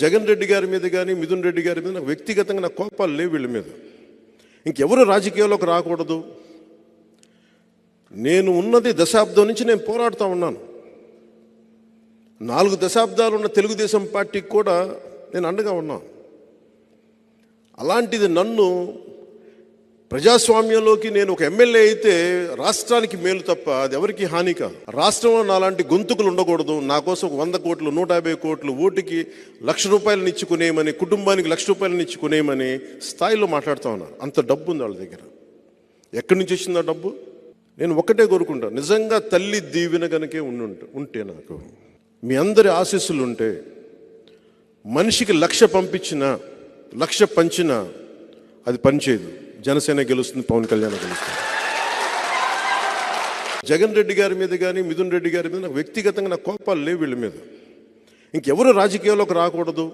జగన్ రెడ్డి గారి మీద కానీ మిథున్ రెడ్డి గారి మీద నాకు వ్యక్తిగతంగా నాకు కోపాలు లేవు వీళ్ళ మీద. ఇంకెవరు రాజకీయాల్లోకి రాకూడదు. నేను ఉన్నది దశాబ్దం నుంచి నేను పోరాడుతూ ఉన్నాను. 4 దశాబ్దాలు ఉన్న తెలుగుదేశం పార్టీకి కూడా నేను అండగా ఉన్నాను. అలాంటిది నన్ను ప్రజాస్వామ్యంలోకి నేను ఒక ఎమ్మెల్యే అయితే రాష్ట్రానికి మేలు తప్ప అది ఎవరికి హాని కాదు. రాష్ట్రంలో నాలాంటి గొంతుకులు ఉండకూడదు. నా కోసం 100 కోట్లు 150 కోట్లు ఓటుకి ₹1,00,000 ఇచ్చుకునేయమని, కుటుంబానికి ₹1,00,000 ఇచ్చుకునేయమని స్థాయిలో మాట్లాడుతూ ఉన్నారు. అంత డబ్బు ఉంది వాళ్ళ దగ్గర. ఎక్కడి నుంచి వచ్చింది ఆ డబ్బు? నేను ఒక్కటే కోరుకుంటాను, నిజంగా తల్లి దీవెన కనుకే ఉంటే నాకు మీ అందరి ఆశీస్సులు ఉంటే మనిషికి 1,00,000 పంపించినా 1,00,000 పంచినా అది పనిచేయదు. జనసేన గెలుస్తుంది, పవన్ కళ్యాణ్ గెలుస్తుంది. జగన్ రెడ్డి గారి మీద కానీ మిథున్ రెడ్డి గారి మీద నాకు వ్యక్తిగతంగా నాకు కోపాలు లేవు వీళ్ళ మీద. ఇంకెవరు రాజకీయాల్లోకి రాకూడదు.